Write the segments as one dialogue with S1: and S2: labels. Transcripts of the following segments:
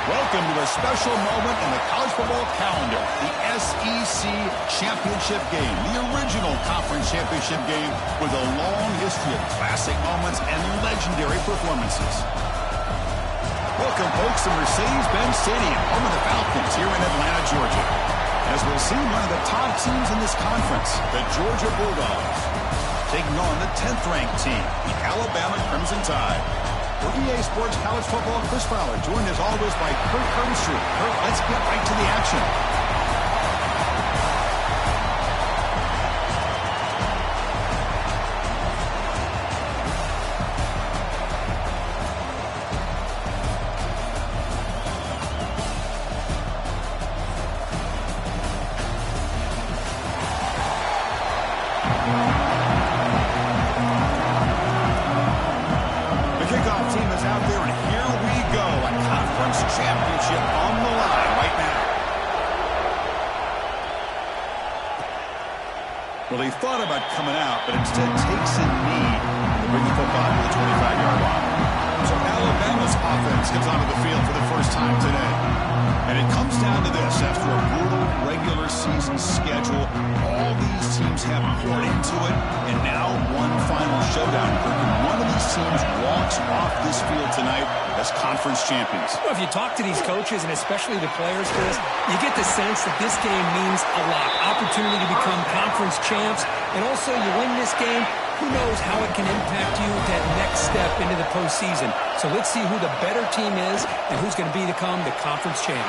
S1: Welcome to a special moment in the college football calendar, the SEC Championship game, the original conference championship game with a long history of classic moments and legendary performances. Welcome, folks, to Mercedes-Benz Stadium, home of the Falcons here in Atlanta, Georgia. As we'll see, one of the top teams in this conference, the Georgia Bulldogs, taking on the 10th-ranked team, the Alabama Crimson Tide. For EA Sports College Football, Chris Fowler, joined as always by Kurt Hermstreet. Kurt, let's get right to the action. Well, he thought about coming out, but instead takes a knee to bring the football to the 25-yard line. So Alabama's offense comes onto the field for the first time today. And it comes down to this. After a brutal regular season schedule, all these teams have poured into it, and now one final showdown. One of these teams walks off this field tonight as conference champions.
S2: Well, if you talk to these coaches, and especially the players, Chris, you get the sense that this game means a lot. Opportunity to become conference champs, and also you win this game, who knows how it can impact you that next step into the postseason. So let's see who the better team is and who's going to become the conference champ.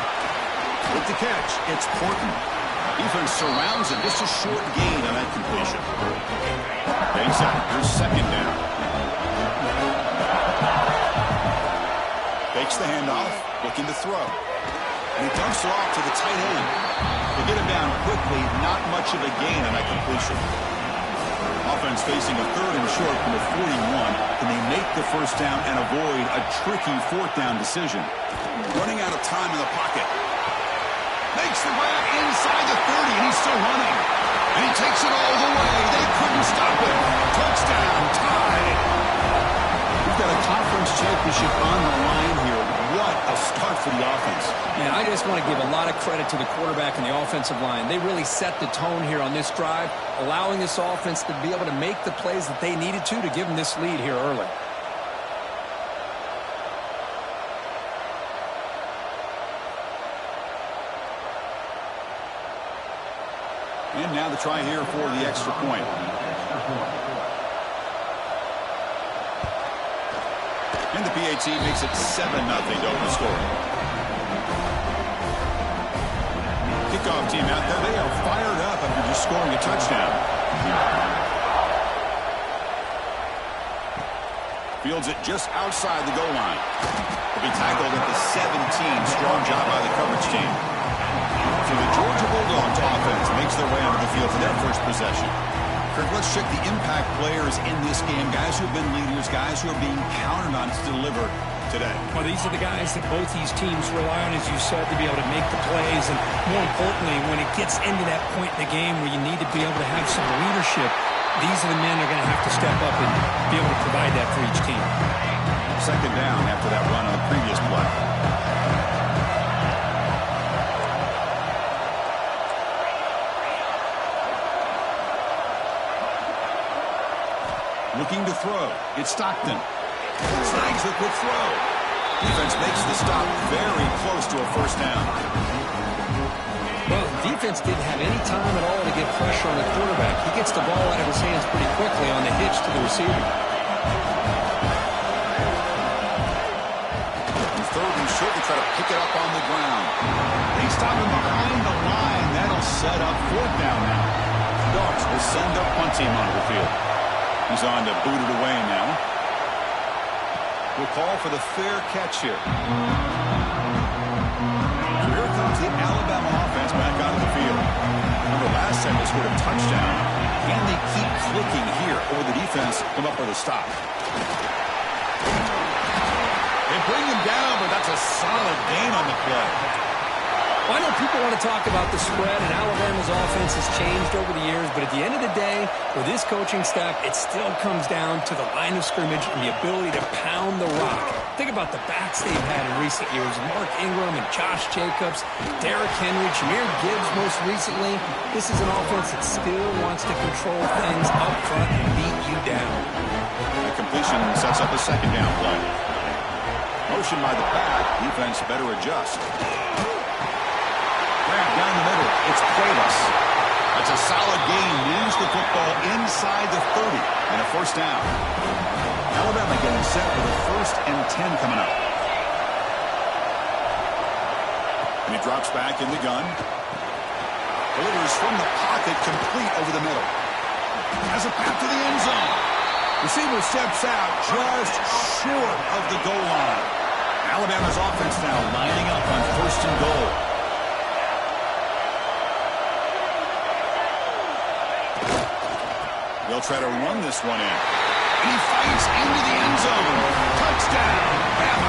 S1: With the catch, it's Porton. Defense surrounds him. Just a short gain on that completion. Base out. Here's second down. Fakes the handoff, looking to throw. And he dumps it off to the tight end. They get him down quickly, not much of a gain on that completion. Offense facing a third and short from the 41. Can they make the first down and avoid a tricky fourth down decision? Running out of time in the pocket. Makes the grab inside the 30, and he's still running. And he takes it all the way. They couldn't stop him. Touchdown, tied. We've got a conference championship on the line here. What a start for the offense.
S2: Man, I just want to give a lot of credit to the quarterback and the offensive line. They really set the tone here on this drive, allowing this offense to be able to make the plays that they needed to give them this lead here early.
S1: And now the try here for the extra point. And the PAT makes it 7-0 to open the score. Kickoff team out there. They are fired up after just scoring a touchdown. Fields it just outside the goal line. Will be tackled at the 17. Strong job by the coverage team. So the Georgia Bulldogs offense makes their way onto the field for their first possession. Kirk, let's check the impact players in this game. Guys who have been leaders, guys who are being counted on to deliver today.
S2: Well, these are the guys that both these teams rely on, as you said, to be able to make the plays. And more importantly, when it gets into that point in the game where you need to be able to have some leadership, these are the men that are going to have to step up and be able to provide that for each team.
S1: Second down after that run on the previous play. Looking to throw. It's Stockton. Snags the quick throw. Defense makes the stop very close to a first down.
S2: Well, defense didn't have any time at all to get pressure on the quarterback. He gets the ball out of his hands pretty quickly on the hitch to the receiver.
S1: Third and short, they try to pick it up on the ground. They stop him behind the line. That'll set up fourth down now. Dogs will send a punt team onto the field. He's on to boot it away now. We'll call for the fair catch here. So here comes the Alabama offense back onto the field. Remember last time they scored a touchdown. Can they keep clicking here, or the defense come up with a stop? They bring him down, but that's a solid gain on the play.
S2: Well, I don't people want to talk about the spread, and Alabama's offense has changed over the years, but at the end of the day, with this coaching staff, it still comes down to the line of scrimmage and the ability to pound the rock. Think about the backs they've had in recent years. Mark Ingram and Josh Jacobs, Derrick Henry, Jahmyr Gibbs most recently. This is an offense that still wants to control things up front and beat you down.
S1: The completion sets up a second down play. Motion by the back. Defense better adjust. Grab down the middle. It's Cuevas. That's a solid gain. Moves the football inside the 30 and a first down. Alabama getting set for the 1st and 10 coming up. And he drops back in the gun. Delivers from the pocket, complete over the middle. Has a path to the end zone. Receiver steps out just short of the goal line. Alabama's offense now lining up on 1st and goal. They'll try to run this one in. And he fights into the end zone. Touchdown, Bama.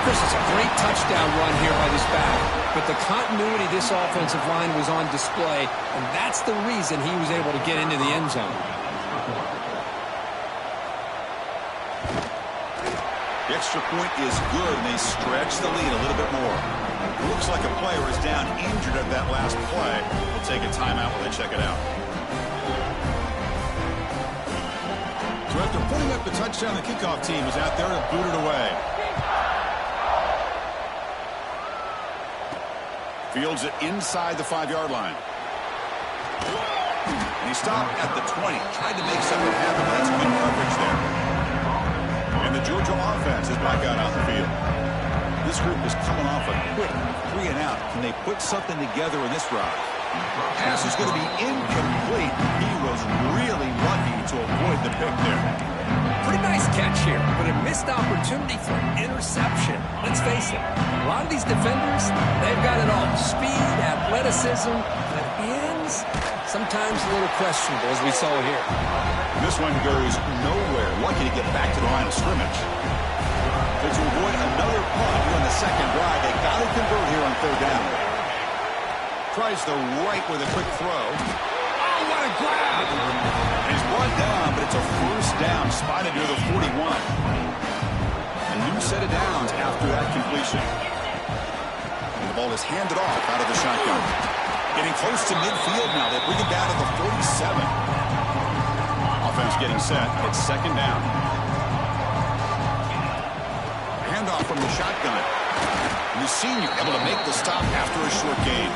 S2: Chris, it's a great touchdown run here by this back. But the continuity of this offensive line was on display, and that's the reason he was able to get into the end zone.
S1: The extra point is good, and they stretch the lead a little bit more. Looks like a player is down injured at that last play. We'll take a timeout while they check it out. So after putting up the touchdown, the kickoff team is out there to boot it away. Fields it inside the 5-yard line. And he stopped at the 20. Tried to make something happen, but that's good coverage there. And the Georgia offense is back out on the field. This group is coming off a quick 3 and out. Can they put something together in this drive? Pass is going to be incomplete. He was really lucky to avoid the pick there.
S2: Pretty nice catch here, but a missed opportunity for an interception. Let's face it, a lot of these defenders, they've got it all. Speed, athleticism, but hands, sometimes a little questionable, as we saw here.
S1: This one goes nowhere. Lucky to get back to the line of scrimmage. But to avoid another punt here on the second drive, they got to convert here on 3rd down. Tries the right with a quick throw. Oh, what a grab! And he's brought down, but it's a first down, spotted near the 41. A new set of downs after that completion. And the ball is handed off out of the shotgun. Getting close to midfield now. They bring it down to the 47. Offense getting set. It's 2nd down. Handoff from the shotgun. And the senior able to make the stop after a short gain.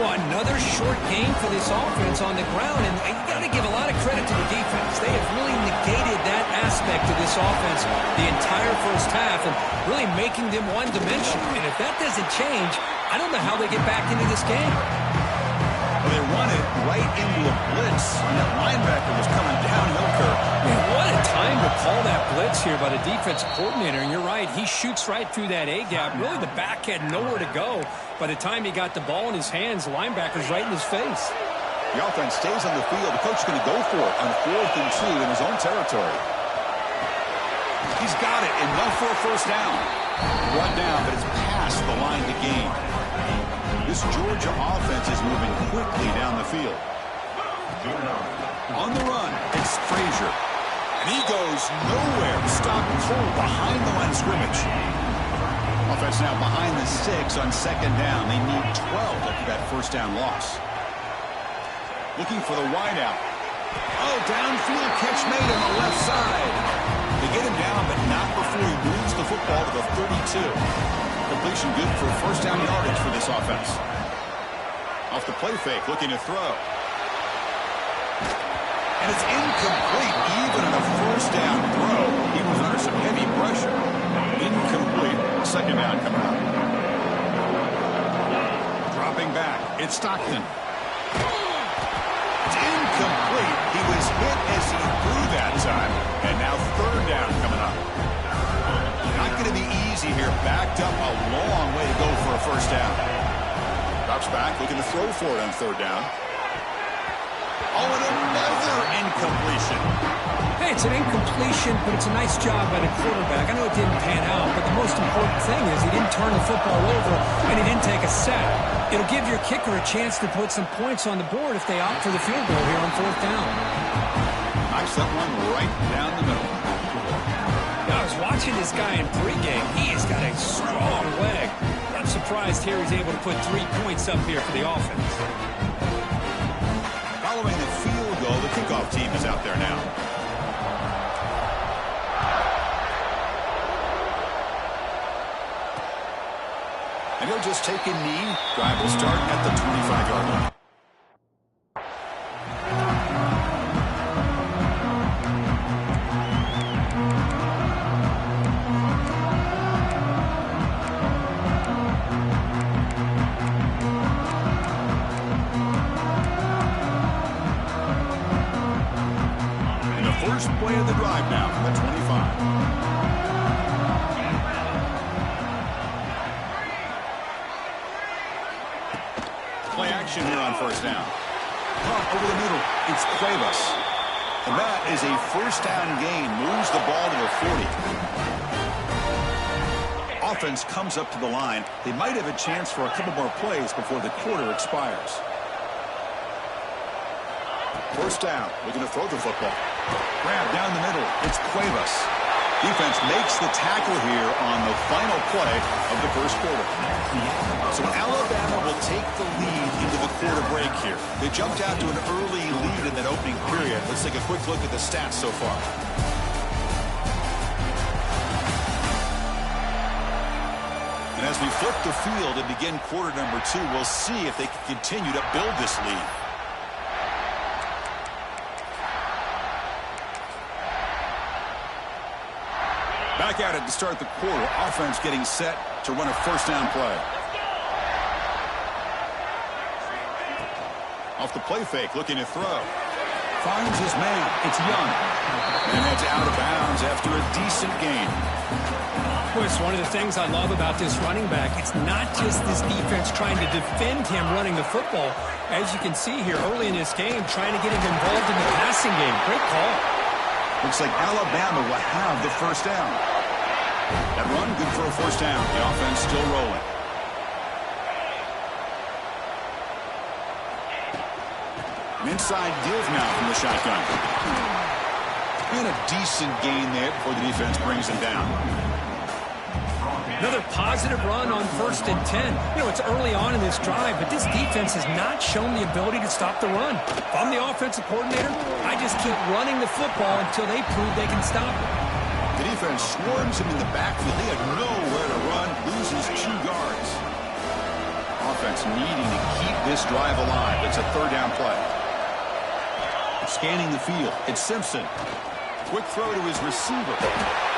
S2: Well, another short gain for this offense on the ground, and you got to give a lot of credit to the defense. They have really negated that aspect of this offense the entire first half and really making them one-dimensional. And if that doesn't change, I don't know how they get back into this game.
S1: Well, they run it right into a blitz, and that linebacker was coming downhill curve.
S2: Man, what a time to call that blitz here by the defensive coordinator. And you're right, he shoots right through that A-gap. Really, the back had nowhere to go. By the time he got the ball in his hands, the linebacker's right in his face.
S1: The offense stays on the field. The coach is going to go for it on 4th and 2 in his own territory. He's got it. Enough for a first down. Brought down, but it's past the line to gain. This Georgia offense is moving quickly down the field. On the run, it's Frazier. And he goes nowhere. Stopped cold behind the line of scrimmage. Offense now behind the 6 on 2nd down. They need 12 after that first down loss. Looking for the wideout. Oh, downfield catch made on the left side. They get him down, but not before he moves the football to the 32. Completion good for first down yardage for this offense. Off the play fake, looking to throw. And it's incomplete, even on a first down throw. He was under some heavy pressure. Incomplete. 2nd down coming up. Dropping back. It's Stockton. It's incomplete. He was hit as he threw that time. And now 3rd down coming up. Not going to be easy here. Backed up a long way to go for a first down. Drops back, looking to throw for it on 3rd down. Oh, and another incompletion.
S2: Hey, it's an incompletion, but it's a nice job by the quarterback. I know it didn't pan out, but the most important thing is he didn't turn the football over and he didn't take a sack. It'll give your kicker a chance to put some points on the board if they opt for the field goal here on 4th down.
S1: Knocks that one right down the middle.
S2: I was watching this guy in pregame. He has got a strong leg. I'm surprised here he's able to put 3 points up here for the offense.
S1: Following the field goal, the kickoff team is out there now. And he'll just take a knee. Drive will start at the 25-yard line. First play of the drive now from the 25. Play action here on 1st down. Caught over the middle. It's Cuevas. And that is a 1st down gain. Moves the ball to the 40. Offense comes up to the line. They might have a chance for a couple more plays before the quarter expires. 1st down. Looking to throw the football. Grab down the middle. It's Cuevas. Defense makes the tackle here on the final play of the 1st quarter. So Alabama will take the lead into the quarter break here. They jumped out to an early lead in that opening period. Let's take a quick look at the stats so far. And as we flip the field and begin quarter number 2, we'll see if they can continue to build this lead. Back at it to start the quarter. Offense getting set to run a 1st down play. Off the play fake, looking to throw. Finds his man. It's Young. And that's out of bounds after a decent gain.
S2: Well, it's one of the things I love about this running back. It's not just this defense trying to defend him running the football. As you can see here early in this game, trying to get him involved in the passing game. Great call.
S1: Looks like Alabama will have the 1st down. That run, good for a 1st down. The offense still rolling. An inside give now from the shotgun. And a decent gain there before the defense brings him down.
S2: Another positive run on 1st and 10. You know, it's early on in this drive, but this defense has not shown the ability to stop the run. If I'm the offensive coordinator, I just keep running the football until they prove they can stop it.
S1: The defense swarms him in the backfield. He had nowhere to run, loses 2 yards. Offense needing to keep this drive alive. It's a 3rd down play. Scanning the field. It's Simpson. Quick throw to his receiver.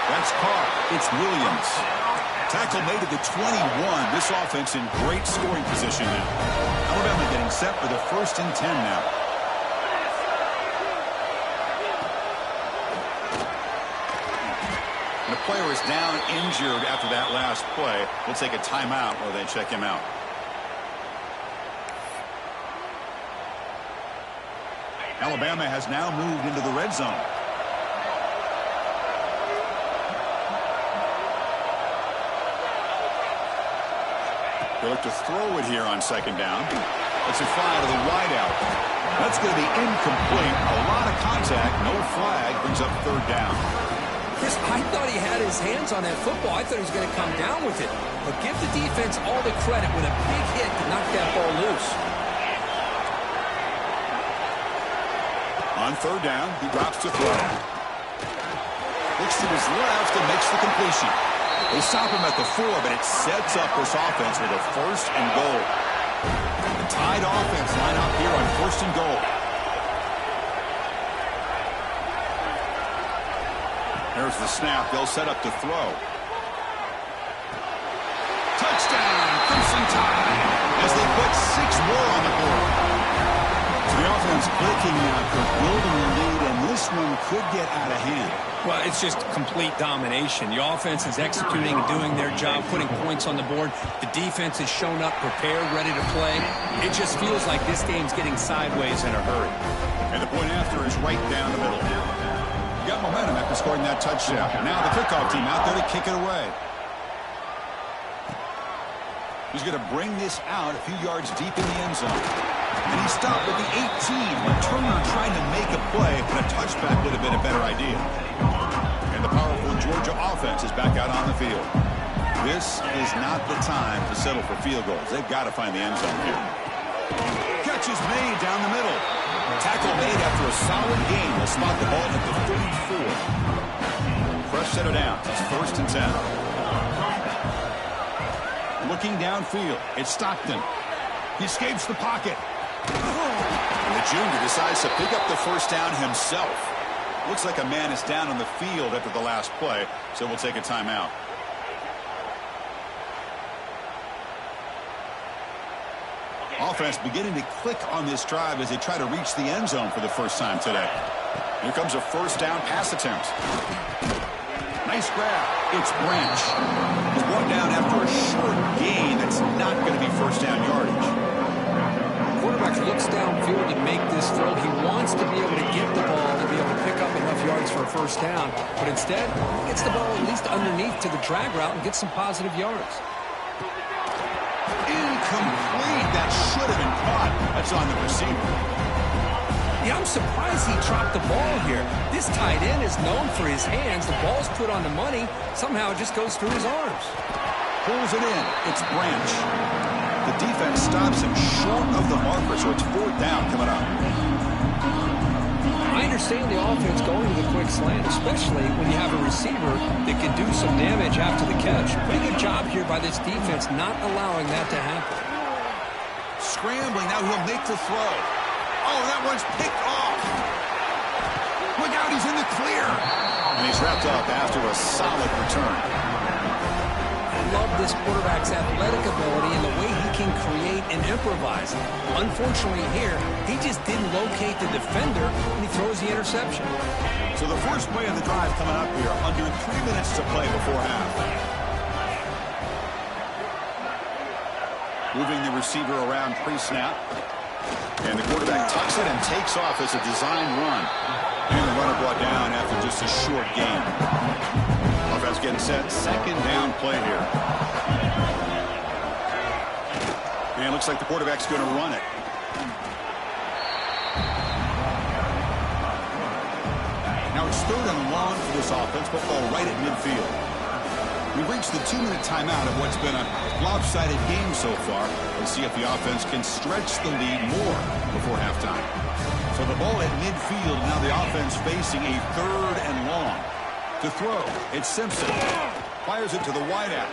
S1: That's caught. It's Williams. Tackle made at the 21. This offense in great scoring position now. Alabama getting set for the 1st and 10 now. And the player is down injured after that last play. We'll take a timeout while they check him out. Alabama has now moved into the red zone. They look to throw it here on 2nd down. It's a fly to the wideout. That's going to be incomplete. A lot of contact, no flag, brings up 3rd down.
S2: Chris, I thought he had his hands on that football. I thought he was going to come down with it. But give the defense all the credit with a big hit to knock that ball loose.
S1: On 3rd down, he drops to throw. Looks to his left and makes the completion. They stop him at the 4, but it sets up this offense with a 1st and goal. The tied offense line up here on 1st and goal. There's the snap. They'll set up to throw. Touchdown, Crimson Tide, as they put 6 more on the board. So the offense clicking now for building the lead, and this one could get out of hand.
S2: Well, it's just complete domination. The offense is executing and doing their job, putting points on the board. The defense has shown up, prepared, ready to play. It just feels like this game's getting sideways in a hurry.
S1: And the point after is right down the middle. You got momentum after scoring that touchdown. Now the kickoff team out there to kick it away. He's going to bring this out a few yards deep in the end zone. And he stopped at the 18. Turner trying to make a play, but a touchback would have been a better idea. And the powerful Georgia offense is back out on the field. This is not the time to settle for field goals. They've got to find the end zone here. Catch is made down the middle. Tackle made after a solid gain. They'll spot the ball at the 34. Fresh set it down. It's 1st and 10. Looking downfield, it's Stockton. He escapes the pocket. And the junior decides to pick up the first down himself. Looks like a man is down on the field after the last play, so we'll take a timeout. Offense beginning to click on this drive as they try to reach the end zone for the first time today. Here comes a first down pass attempt. Nice grab. It's Branch. He's brought down after a short gain that's not going to be first down yardage.
S2: Quarterback looks downfield to make this throw. He wants to be able to get the ball to be able to pick up enough yards for a first down. But instead, he gets the ball at least underneath to the drag route and gets some positive yards.
S1: Incomplete. That should have been caught. That's on the receiver.
S2: Yeah, I'm surprised he dropped the ball here. This tight end is known for his hands. The ball's put on the money. Somehow it just goes through his arms.
S1: Pulls it in. It's Branch. The defense stops him short of the marker, so it's 4th down coming up.
S2: I understand the offense going to the quick slant, especially when you have a receiver that can do some damage after the catch. Pretty good job here by this defense not allowing that to happen.
S1: Scrambling. Now he'll make the throw. Oh, that one's picked off. Look out, he's in the clear. And he's wrapped up after a solid return.
S2: I love this quarterback's athletic ability and the way he can create and improvise. Unfortunately here, he just didn't locate the defender when he throws the interception.
S1: So the first play of the drive coming up here, under 3 minutes to play before half. Moving the receiver around pre-snap. And the quarterback tucks it and takes off as a design run. And the runner brought down after just a short gain. Offense getting set. 2nd down play here. And it looks like the quarterback's going to run it. Now it's 3rd and long for this offense, but ball right at midfield. We've reached the 2-minute timeout of what's been a lopsided game so far. Let's see if the offense can stretch the lead more before halftime. So the ball at midfield, now the offense facing a 3rd and long. To throw, it's Simpson. Fires it to the wideout.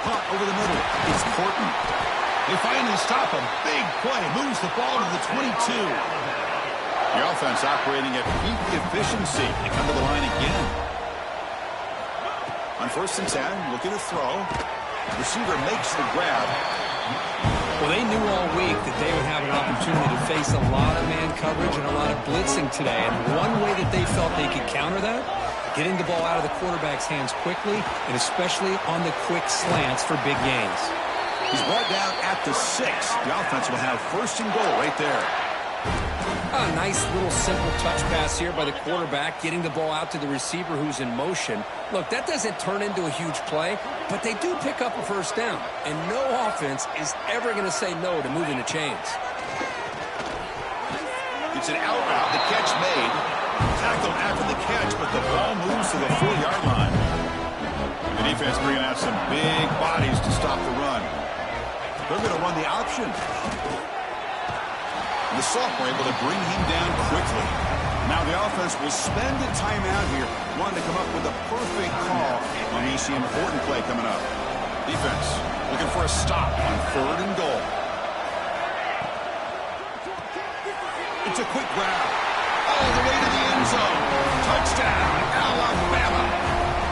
S1: Caught over the middle. It's Corton. They finally stop him. Big play. Moves the ball to the 22. The offense operating at peak efficiency. They come to the line again. On 1st and 10, looking to throw. Receiver makes the grab.
S2: Well, they knew all week that they would have an opportunity to face a lot of man coverage and a lot of blitzing today. And one way that they felt they could counter that, getting the ball out of the quarterback's hands quickly, and especially on the quick slants for big gains.
S1: He's brought down at the 6. The offense will have 1st and goal right there.
S2: A nice little simple touch pass here by the quarterback, getting the ball out to the receiver who's in motion. Look, that doesn't turn into a huge play, but they do pick up a first down. And no offense is ever going to say no to moving the chains.
S1: It's an out route. The catch made. Tackled after the catch, but the ball moves to the 4-yard line. And the defense bringing out some big bodies to stop the run. They're going to run the option. The sophomore able to bring him down quickly. Now the offense will spend a timeout here, wanting to come up with a perfect call on this important play coming up. Defense looking for a stop on 3rd and goal. It's a quick grab. All the way to the end zone. Touchdown, Alabama.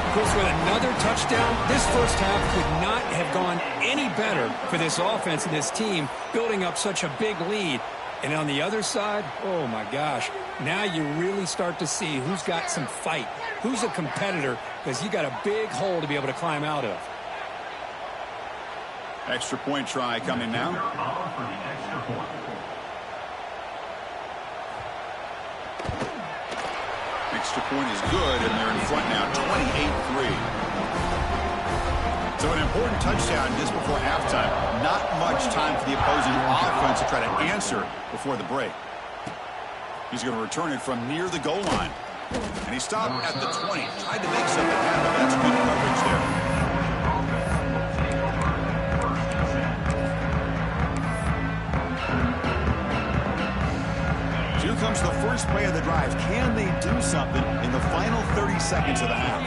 S2: Of course, with another touchdown, this first half could not have gone any better for this offense and this team, building up such a big lead. And on the other side, oh my gosh, now you really start to see who's got some fight, who's a competitor, because you got a big hole to be able to climb out of.
S1: Extra point try coming now. Extra point is good, and they're in front now, 28-3. So an important touchdown just before halftime. Not much time for the opposing offense to try to answer before the break. He's going to return it from near the goal line. And he stopped at the 20. Tried to make something happen, but that's good coverage there. So here comes the first play of the drive. Can they do something in the final 30 seconds of the half?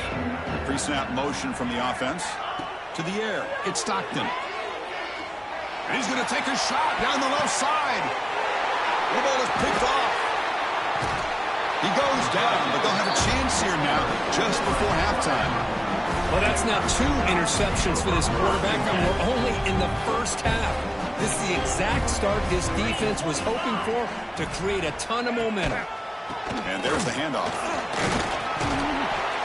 S1: Pre-snap motion from the offense. To the air, it's Stockton. And he's going to take a shot down the left side. The ball is picked off. He goes down, but they'll have a chance here now just before halftime.
S2: Well, that's now 2 interceptions for this quarterback, and we're only in the first half. This is the exact start this defense was hoping for to create a ton of momentum.
S1: And there's the handoff.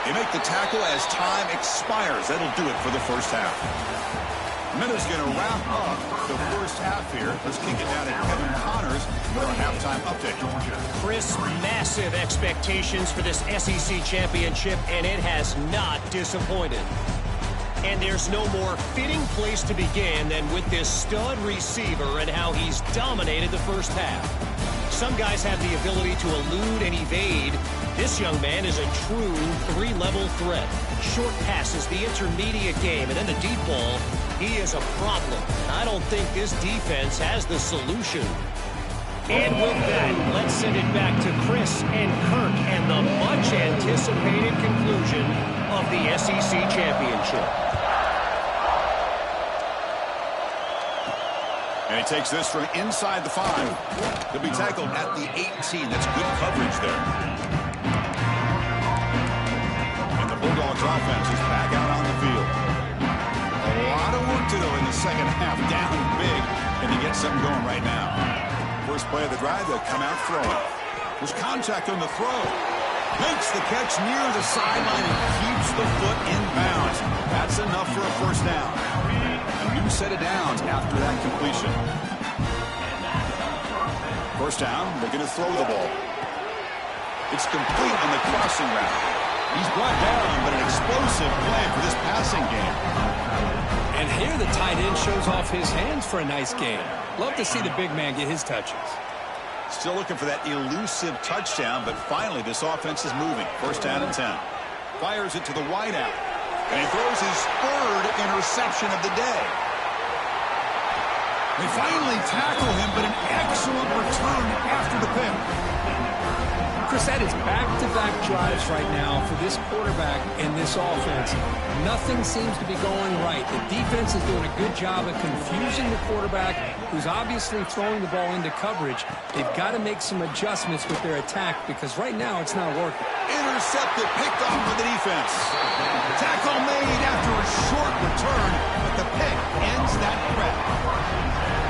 S1: They make the tackle as time expires. That'll do it for the first half. Minutes going to wrap up the first half here. Let's kick it down to Kevin Connors for our halftime update.
S3: Chris, massive expectations for this SEC championship, and it has not disappointed. And there's no more fitting place to begin than with this stud receiver and how he's dominated the first half. Some guys have the ability to elude and evade. This young man is a true 3-level threat. Short passes, the intermediate game, and then the deep ball. He is a problem. I don't think this defense has the solution. And with that, let's send it back to Chris and Kirk and the much-anticipated conclusion of the SEC championship.
S1: And he takes this from inside the 5. He'll be tackled at the 18. That's good coverage there. And the Bulldogs offense is back out on the field. A lot of work to do in the second half. Down big. And he gets something going right now. First play of the drive, they'll come out throwing. There's contact on the throw. Makes the catch near the sideline and keeps the foot in bounds. That's enough for a first down. A new set of downs after that completion. First down, they're going to throw the ball. It's complete on the crossing route. He's brought down, but an explosive play for this passing game.
S2: And here the tight end shows off his hands for a nice game. Love to see the big man get his touches.
S1: Still looking for that elusive touchdown, but finally this offense is moving. First down and 10. Fires it to the wideout. And he throws his 3rd interception of the day. They finally tackle him, but an excellent return after the pick.
S2: Chris, that is back-to-back drives right now for this quarterback and this offense. Nothing seems to be going right. The defense is doing a good job of confusing the quarterback, who's obviously throwing the ball into coverage. They've got to make some adjustments with their attack because right now it's not working.
S1: Intercepted, picked off by the defense. Tackle made after a short return, but the pick ends that threat.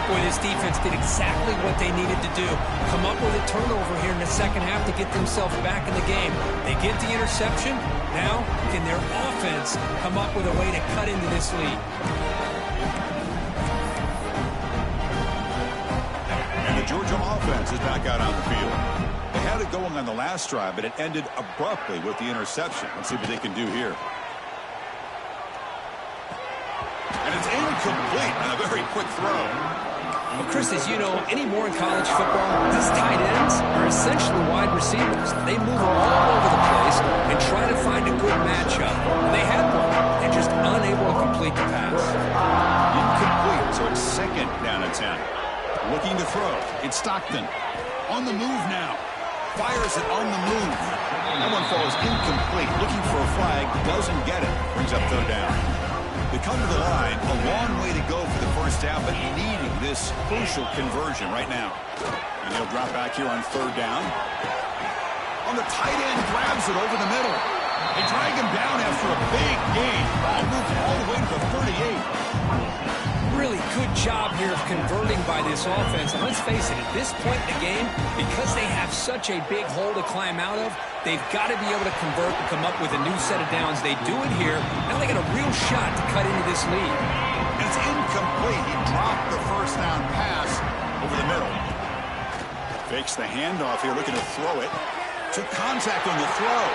S2: Boy, this defense did exactly what they needed to do. Come up with a turnover here in the second half to get themselves back in the game. They get the interception. Now, can their offense come up with a way to cut into this lead?
S1: And the Georgia offense is back out on the field. They had it going on the last drive, but it ended abruptly with the interception. Let's see what they can do here. And it's incomplete on a very quick throw.
S2: Well, Chris, as you know, anymore in college football, these tight ends are essentially wide receivers. They move all over the place and try to find a good matchup. And they had one. They're just unable to complete the pass.
S1: Incomplete, so it's second down and 10. Looking to throw. It's Stockton. On the move now. Fires it on the move. That one falls incomplete. Looking for a flag. Doesn't get it. Brings up 3rd down. They come to the line, a long way to go for the first down, but needing this crucial conversion right now. And they'll drop back here on 3rd down. On the tight end, grabs it over the middle. They drag him down after a big gain. Ball moves all the way to the 38.
S2: really good job here of converting by this offense. And let's face it, at this point in the game, because they have such a big hole to climb out of, they've got to be able to convert and come up with a new set of downs. They do it here. Now they got a real shot to cut into this lead.
S1: It's incomplete. He dropped the first down pass over the middle. Fakes the handoff here, looking to throw it. Took contact on the throw.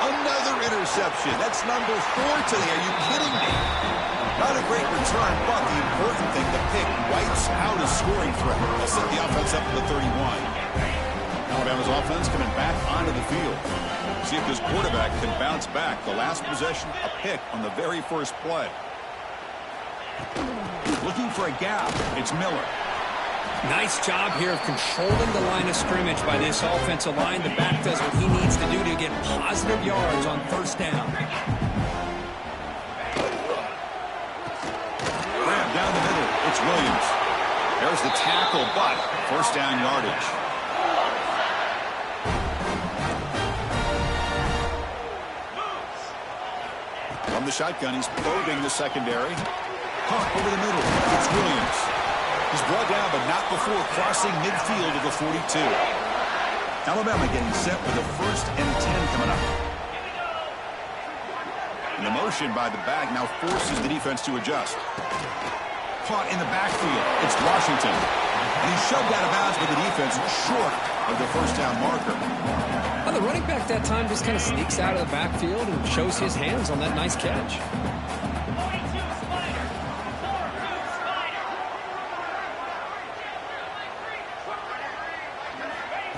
S1: Another interception. That's number 4 today. Are you kidding me? Not a great return, but the important thing, the pick wipes out a scoring threat. They'll set the offense up at the 31. Alabama's offense coming back onto the field. See if this quarterback can bounce back. The last possession, a pick on the very first play. Looking for a gap. It's Miller.
S2: Nice job here of controlling the line of scrimmage by this offensive line. The back does what he needs to do to get positive yards on first down.
S1: Grab down the middle. It's Williams. There's the tackle, but first down yardage. From the shotgun, he's probing the secondary. Hunt over the middle. It's Williams. He's brought down, but not before crossing midfield of the 42. Alabama getting set with a 1st and 10 coming up. And the motion by the back now forces the defense to adjust. Caught in the backfield. It's Washington. And he's shoved out of bounds by the defense short of the first down marker.
S2: Well, the running back that time just kind of sneaks out of the backfield and shows his hands on that nice catch.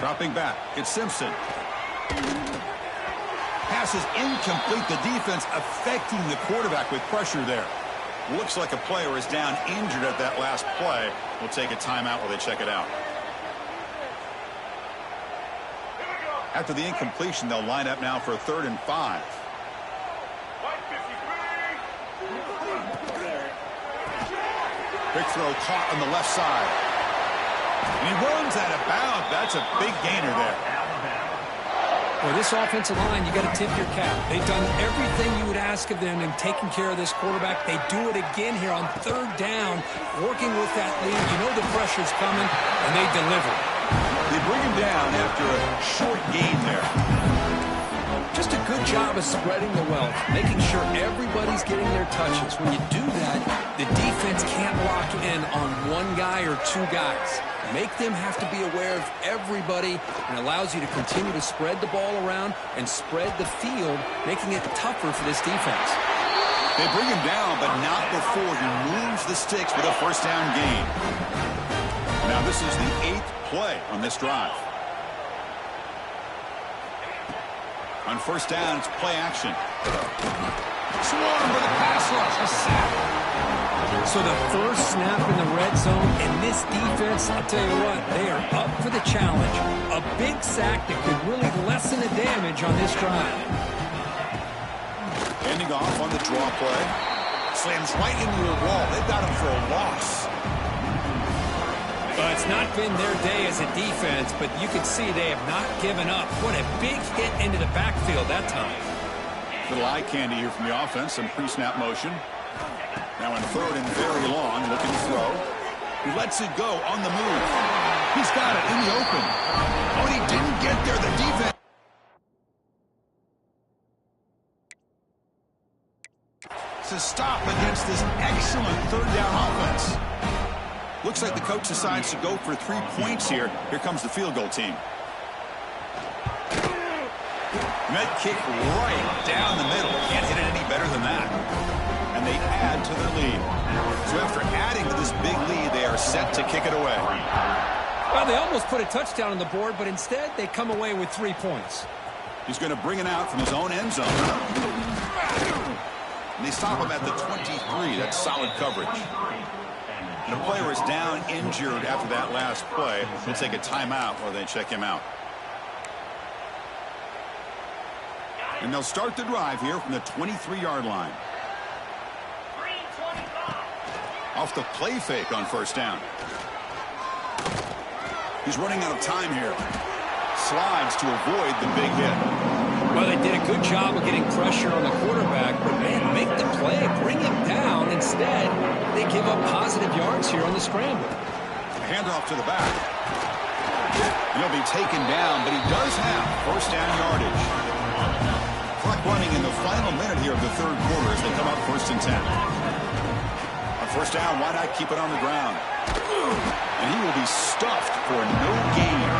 S1: Dropping back, it's Simpson. Pass is incomplete. The defense affecting the quarterback with pressure there. Looks like a player is down injured at that last play. We'll take a timeout while they check it out. After the incompletion, they'll line up now for a 3rd and 5. Quick throw caught on the left side. And he runs out of bounds. That's a big gainer there.
S2: Well, this offensive line, you got to tip your cap. They've done everything you would ask of them in taking care of this quarterback. They do it again here on 3rd down, working with that lead. You know the pressure's coming, and they deliver.
S1: They bring him down after a short gain there.
S2: Just a good job of spreading the wealth, making sure everybody's getting their touches. When you do that, the defense can't lock in on one guy or 2 guys. Make them have to be aware of everybody, and allows you to continue to spread the ball around and spread the field, making it tougher for this defense.
S1: They bring him down, but not before he moves the sticks with a first down gain. Now this is the 8th play on this drive. On first down, it's play action. Swarm with a pass rush, a sack.
S2: So the first snap in the red zone, and this defense, I'll tell you what, they are up for the challenge. A big sack that could really lessen the damage on this drive.
S1: Ending off on the draw play. Slams right into a wall. They've got him for a loss.
S2: It's not been their day as a defense, but you can see they have not given up. What a big hit into the backfield that time.
S1: Little eye candy here from the offense. Some pre-snap motion. Now in 3rd and very long, looking to throw. He lets it go on the move. He's got it in the open. Oh, and he didn't get there. The defense. To stop against this excellent 3rd down offense. Looks like the coach decides to go for 3 points here. Here comes the field goal team. Med kick right down the middle. Can't hit it any better than that. And they add to their lead. So after adding to this big lead, they are set to kick it away.
S2: Well, they almost put a touchdown on the board, but instead they come away with 3 points.
S1: He's going to bring it out from his own end zone. And they stop him at the 23. That's solid coverage. And the player is down injured after that last play. We'll take a timeout while they check him out. And they'll start the drive here from the 23-yard line. Off the play fake on first down. He's running out of time here. Slides to avoid the big hit.
S2: Well, they did a good job of getting pressure on the quarterback, but, man, make the play, bring him down. Instead, they give up positive yards here on the scramble.
S1: Handoff to the back. He'll be taken down, but he does have first down yardage. Clock running in the final minute here of the third quarter as they come up 1st and 10. On first down, why not keep it on the ground? And he will be stuffed for no gain.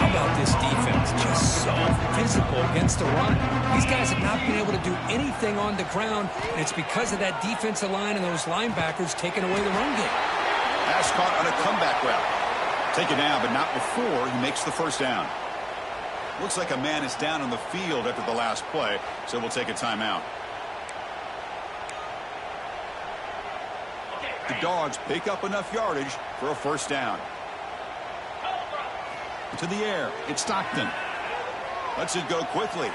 S2: How about this defense? Just so physical against the run. These guys have not been able to do anything on the ground, and it's because of that defensive line and those linebackers taking away the run game.
S1: Pass caught on a comeback route. Taken down, but not before he makes the first down. Looks like a man is down on the field after the last play, so we'll take a timeout. The Dogs pick up enough yardage for a first down. To the air, it's Stockton. Lets it go quickly.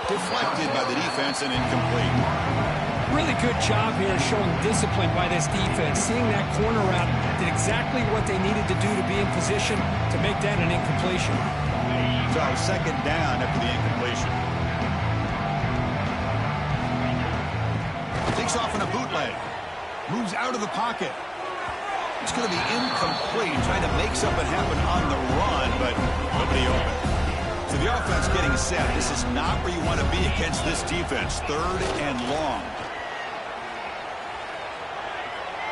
S1: Deflected by the defense and incomplete.
S2: Really good job here showing discipline by this defense. Seeing that corner route, did exactly what they needed to do to be in position to make that an incompletion.
S1: So second down after the incompletion. Takes off in a bootleg. Moves out of the pocket. It's going to be incomplete, trying to make something happen on the run, but nobody open. So the offense getting set. This is not where you want to be against this defense. 3rd and long.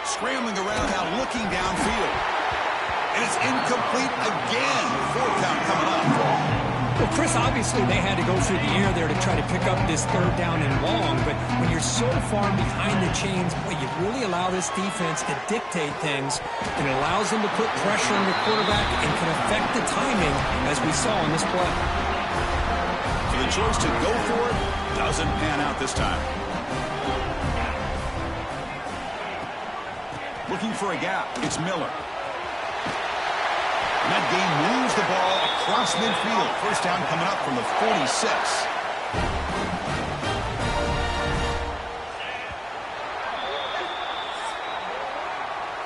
S1: Scrambling around now, looking downfield. And it's incomplete again. 4th down coming up.
S2: Well, Chris, obviously they had to go through the air there to try to pick up this 3rd down and long, but when you're so far behind the chains, boy, you really allow this defense to dictate things, and it allows them to put pressure on the quarterback and can affect the timing, as we saw in this play.
S1: So the choice to go for it doesn't pan out this time. Looking for a gap. It's Miller. And that game moves the ball across midfield. First down coming up from the 46.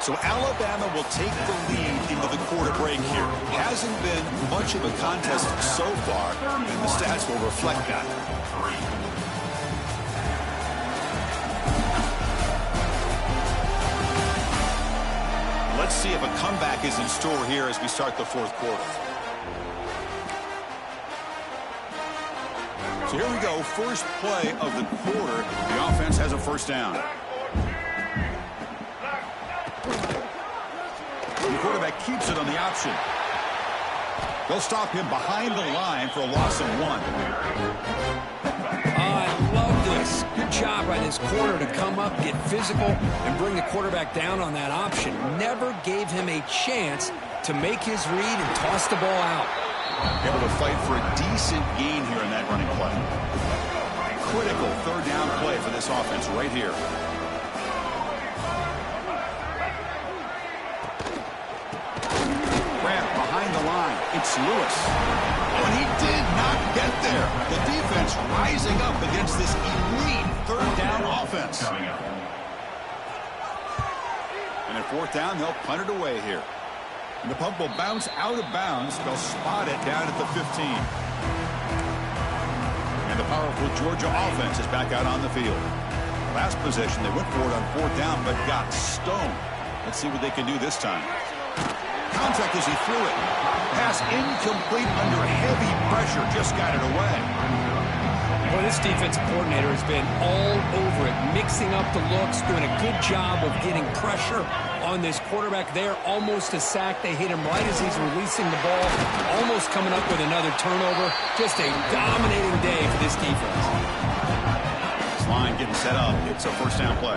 S1: So Alabama will take the lead into the quarter break here. Hasn't been much of a contest so far, and the stats will reflect that. Let's see if a comeback is in store here as we start the 4th quarter. So here we go, first play of the quarter. The offense has a first down. The quarterback keeps it on the option. They'll stop him behind the line for a loss of 1.
S2: I love this. Good job by this corner to come up, get physical, and bring the quarterback down on that option. Never gave him a chance to make his read and toss the ball out.
S1: Able to fight for a decent gain here in that running play. Critical 3rd down play for this offense right here. Grant behind the line. It's Lewis. Oh, and he did not get there. The defense rising up against this elite 3rd down offense. And at 4th down, they'll punt it away here. And the punt will bounce out of bounds. They'll spot it down at the 15. And the powerful Georgia offense is back out on the field. Last possession, they went for it on 4th down, but got stoned. Let's see what they can do this time. Contact as he threw it. Pass incomplete under heavy pressure. Just got it away.
S2: Well, this defensive coordinator has been all over it, mixing up the looks, doing a good job of getting pressure on this quarterback there. Almost a sack. They hit him right as he's releasing the ball. Almost coming up with another turnover. Just a dominating day for this defense.
S1: This line getting set up. It's a first down play.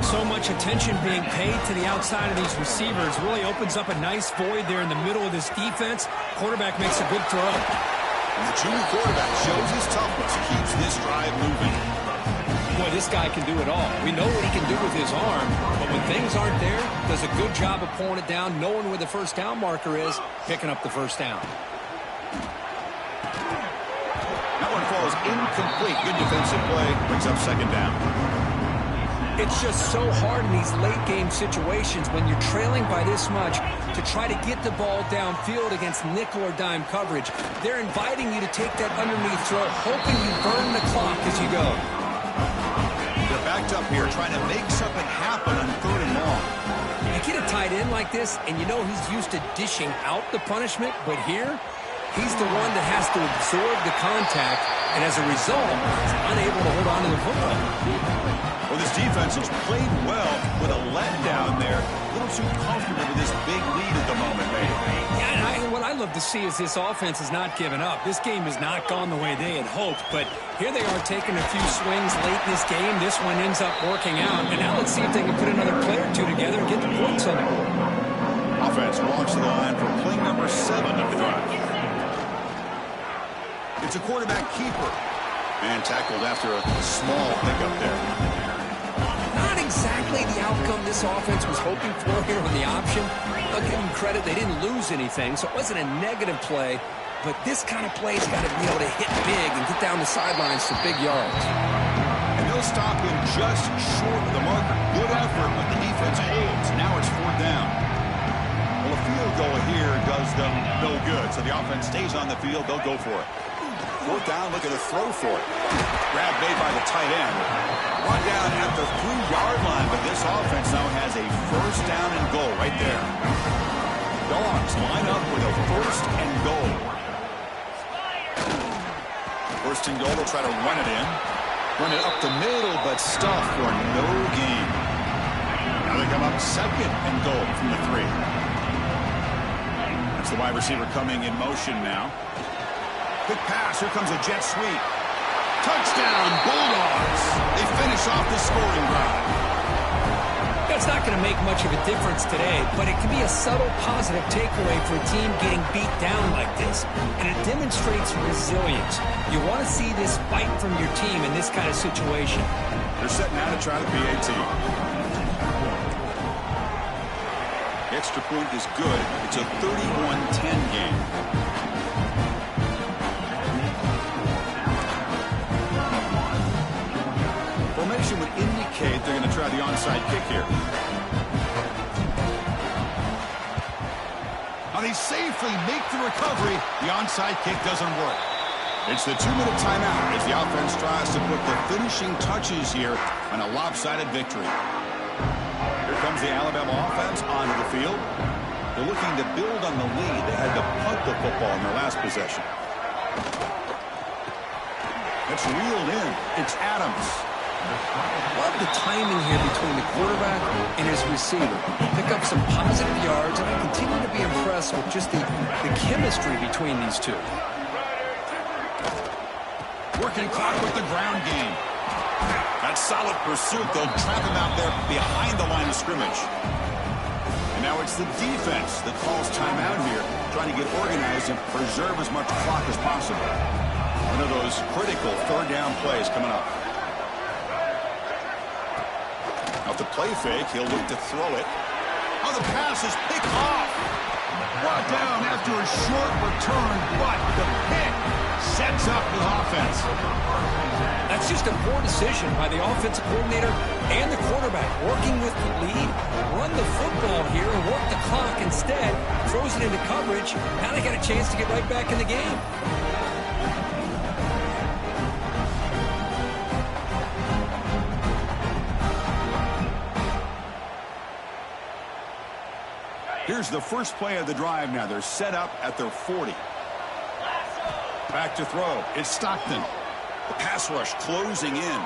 S2: So much attention being paid to the outside of these receivers. Really opens up a nice void there in the middle of this defense. Quarterback makes a good throw.
S1: And the junior quarterback shows his toughness, keeps this drive moving.
S2: Boy, this guy can do it all. We know what he can do with his arm, but when things aren't there, does a good job of pulling it down, knowing where the first down marker is, picking up the first down.
S1: That one falls incomplete. Good defensive play, brings up second down.
S2: It's just so hard in these late-game situations when you're trailing by this much to try to get the ball downfield against nickel or dime coverage. They're inviting you to take that underneath throw, hoping you burn the clock as you go.
S1: They're backed up here, trying to make something happen on 3rd and long.
S2: You get a tight end like this, and you know he's used to dishing out the punishment, but here, he's the one that has to absorb the contact, and as a result, he's unable to hold on to the football.
S1: Well, this defense has played well with a letdown there. A little too comfortable with this big lead at the moment, maybe.
S2: Yeah, and what I love to see is this offense has not given up. This game has not gone the way they had hoped, but here they are taking a few swings late in this game. This one ends up working out, and now let's see if they can put another play or two together and get the points on the board.
S1: Offense walks the line for play number 7 of the drive. It's a quarterback keeper. And tackled after a small pickup there.
S2: Not exactly the outcome this offense was hoping for here on the option. I'll give them credit, they didn't lose anything, so it wasn't a negative play. But this kind of play's got to be able to hit big and get down the sidelines for big yards.
S1: And they'll stop him just short of the marker. Good effort, but the defense holds. Now it's 4th down. Well, a field goal here does them no good, so the offense stays on the field. They'll go for it. 4th down, looking to throw for it. Grab made by the tight end. Run down at the 3-yard line, but this offense now has a 1st down and goal right there. Dogs line up with a 1st and goal. 1st and goal, they'll try to run it in. Run it up the middle, but stuff for no gain. Now they come up 2nd and goal from the 3. That's the wide receiver coming in motion now. Quick pass. Here comes a jet sweep. Touchdown, Bulldogs. They finish off the scoring drive.
S2: That's not going to make much of a difference today, but it can be a subtle positive takeaway for a team getting beat down like this. And it demonstrates resilience. You want to see this fight from your team in this kind of situation.
S1: They're setting out to try the PAT. The extra point is good. It's a 31-10 game. Formation would indicate they're going to try the onside kick here. Now they safely make the recovery. The onside kick doesn't work. It's the 2-minute timeout as the offense tries to put the finishing touches here on a lopsided victory. Here comes the Alabama offense onto the field. They're looking to build on the lead. They had to punt the football in their last possession. It's reeled in. It's Adams.
S2: Love the timing here between the quarterback and his receiver. Pick up some positive yards, and I continue to be impressed with just the chemistry between these two.
S1: Working clock with the ground game. That solid pursuit. They'll trap him out there behind the line of scrimmage. And now it's the defense that calls timeout here, trying to get organized and preserve as much clock as possible. One of those critical 3rd down plays coming up. Off the play fake, he'll look to throw it. Oh, the pass is picked off. Brought down after a short return, but the pick sets up the offense.
S2: That's just a poor decision by the offensive coordinator and the quarterback. Working with the lead, run the football here and work the clock instead. Throws it into coverage. Now they got a chance to get right back in the game.
S1: Here's the first play of the drive now. They're set up at their 40. Back to throw. It's Stockton. The pass rush closing in.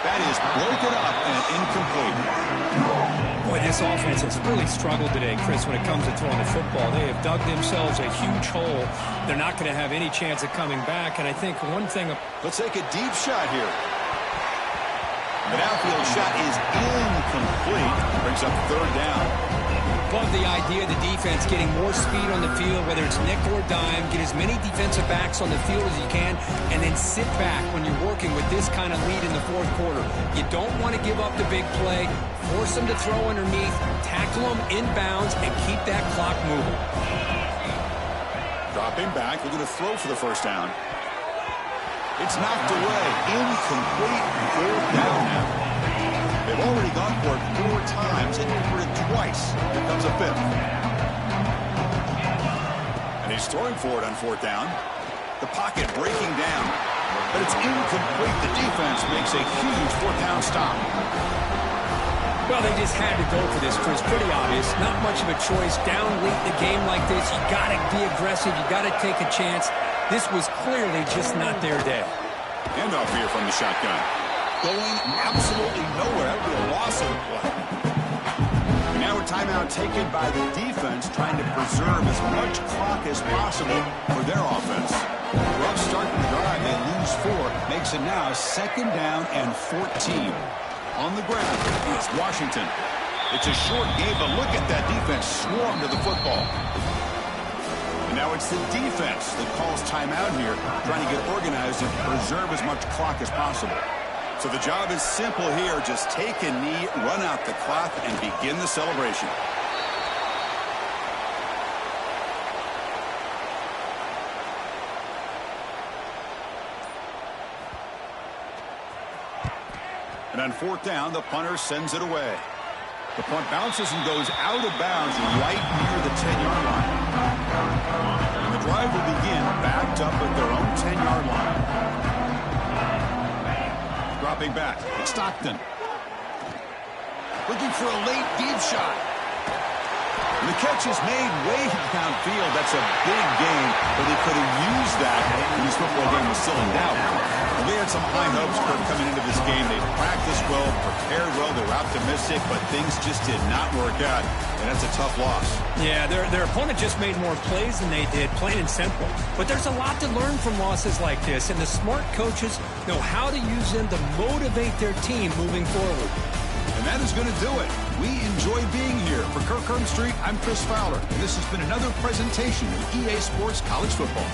S1: That is broken up and incomplete.
S2: Boy, this offense has really struggled today, Chris, when it comes to throwing the football. They have dug themselves a huge hole. They're not going to have any chance of coming back, and I think one thing...
S1: Let's take a deep shot here. The downfield shot is incomplete. Brings up 3rd down.
S2: Love the idea of the defense getting more speed on the field, whether it's nickel or dime. Get as many defensive backs on the field as you can, and then sit back when you're working with this kind of lead in the 4th quarter. You don't want to give up the big play. Force them to throw underneath, tackle them inbounds, and keep that clock moving.
S1: Dropping back, looking to throw for the 1st down. It's knocked away. Incomplete. 4th down now. They've already gone for it 4 times and converted twice. Here comes a 5th. And he's throwing for it on 4th down. The pocket breaking down. But it's incomplete. The defense makes a huge 4th down stop.
S2: Well, they just had to go for this, Chris. Pretty obvious. Not much of a choice. Down late in the game like this, you got to be aggressive. You got to take a chance. This was clearly just not their day.
S1: Handoff here from the shotgun. Going absolutely nowhere. That would be a loss of the play. And now a timeout taken by the defense, trying to preserve as much clock as possible for their offense. Rough start to the drive. They lose 4. Makes it now 2nd down and 14. On the ground, it's Washington. It's a short game, but look at that defense swarm to the football. And now it's the defense that calls timeout here, trying to get organized and preserve as much clock as possible. So the job is simple here. Just take a knee, run out the clock, and begin the celebration. And on 4th down, the punter sends it away. The punt bounces and goes out of bounds right near the 10-yard line. And the drive will begin backed up at their own 10-yard line. Dropping back, it's Stockton. Looking for a late deep shot. And the catch is made way downfield. That's a big gain, but they could have used that when this football game was still in doubt. Well, they had some high hopes for coming into this game. They practiced well, prepared well, they were optimistic, but things just did not work out, and that's a tough loss.
S2: Yeah, their opponent just made more plays than they did, plain and simple. But there's a lot to learn from losses like this, and the smart coaches know how to use them to motivate their team moving forward.
S1: And that is going to do it. We enjoy being here. For Kirk Herbstreit, I'm Chris Fowler, and this has been another presentation of EA Sports College Football.